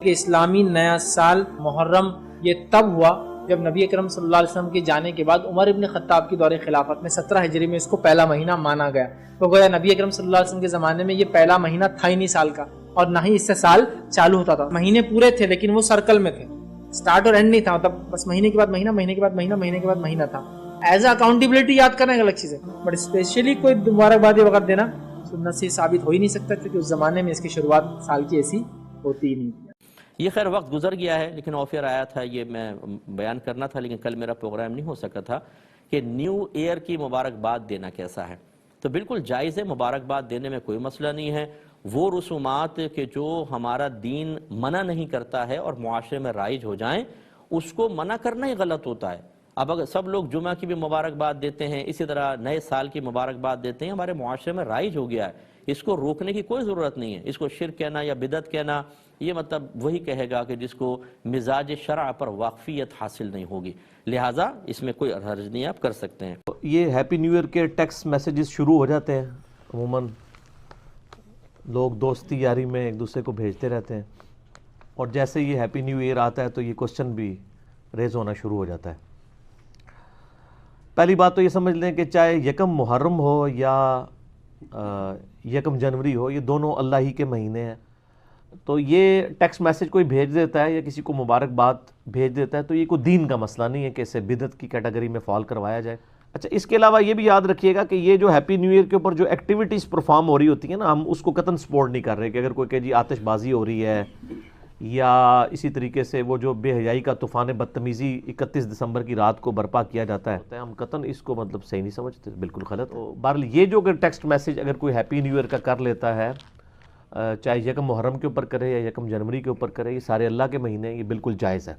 کہ اسلامی نیا سال محرم یہ تب ہوا جب نبی اکرم صلی اللہ علیہ وسلم کے جانے کے بعد عمر ابن خطاب کی دور خلافت میں 17 ہجری میں اس کو پہلا مہینہ مانا گیا۔ تو گویا نبی اکرم صلی اللہ علیہ وسلم کے زمانے میں یہ پہلا مہینہ تھا ہی نہیں سال کا، اور نہ ہی اس سے سال چالو ہوتا تھا۔ مہینے پورے تھے لیکن وہ سرکل میں تھے، سٹارٹ اور اینڈ نہیں تھا، مطلب بس مہینے کے بعد مہینہ، مہینے کے بعد مہینہ، مہینے کے بعد مہینہ تھا۔ ایز اے اکاؤنٹیبلٹی یاد کرنا ایک الگ چیز ہے، بٹ اسپیشلی کوئی مبارکبادی وقت دینا سنت سے ثابت ہو ہی نہیں سکتا، کیونکہ اس زمانے میں اس کی شروعات سال کی ایسی ہوتی ہی نہیں تھی۔ یہ خیر وقت گزر گیا ہے، لیکن آفر آیا تھا، یہ میں بیان کرنا تھا، لیکن کل میرا پروگرام نہیں ہو سکا تھا کہ نیو ایئر کی مبارکباد دینا کیسا ہے۔ تو بالکل جائز ہے، مبارکباد دینے میں کوئی مسئلہ نہیں ہے۔ وہ رسومات کہ جو ہمارا دین منع نہیں کرتا ہے اور معاشرے میں رائج ہو جائیں، اس کو منع کرنا ہی غلط ہوتا ہے۔ اب اگر سب لوگ جمعہ کی بھی مبارکباد دیتے ہیں، اسی طرح نئے سال کی مبارکباد دیتے ہیں، ہمارے معاشرے میں رائج ہو گیا ہے، اس کو روکنے کی کوئی ضرورت نہیں ہے۔ اس کو شرک کہنا یا بدعت کہنا، یہ مطلب وہی کہے گا کہ جس کو مزاج شرع پر واقفیت حاصل نہیں ہوگی، لہٰذا اس میں کوئی حرج نہیں، آپ کر سکتے ہیں۔ یہ ہیپی نیو ایئر کے ٹیکسٹ میسیجز شروع ہو جاتے ہیں، عموماً لوگ دوستی یاری میں ایک دوسرے کو بھیجتے رہتے ہیں، اور جیسے یہ ہیپی نیو ایئر آتا ہے تو یہ کوسچن بھی ریز ہونا شروع ہو جاتا ہے۔ پہلی بات تو یہ سمجھ لیں کہ چاہے یکم محرم ہو یا یکم جنوری ہو، یہ دونوں اللہ ہی کے مہینے ہیں، تو یہ ٹیکسٹ میسیج کوئی بھیج دیتا ہے یا کسی کو مبارکباد بھیج دیتا ہے تو یہ کوئی دین کا مسئلہ نہیں ہے کہ اسے بدعت کی کیٹیگری میں فال کروایا جائے۔ اچھا، اس کے علاوہ یہ بھی یاد رکھیے گا کہ یہ جو ہیپی نیو ایئر کے اوپر جو ایکٹیویٹیز پرفارم ہو رہی ہوتی ہیں نا، ہم اس کو قطعاً سپورٹ نہیں کر رہے کہ اگر کوئی کہ جی آتش بازی ہو رہی ہے یا اسی طریقے سے وہ جو بے حیائی کا طوفان بدتمیزی 31 دسمبر کی رات کو برپا کیا جاتا ہے، ہم قطعاً اس کو مطلب صحیح نہیں سمجھتے، بالکل غلط ہے۔ بہرحال یہ جو کہ ٹیکسٹ میسیج اگر کوئی ہیپی نیو ایئر کا کر لیتا ہے، چاہے یکم محرم کے اوپر کرے یا یکم جنوری کے اوپر کرے، یہ سارے اللہ کے مہینے ہیں، یہ بالکل جائز ہے۔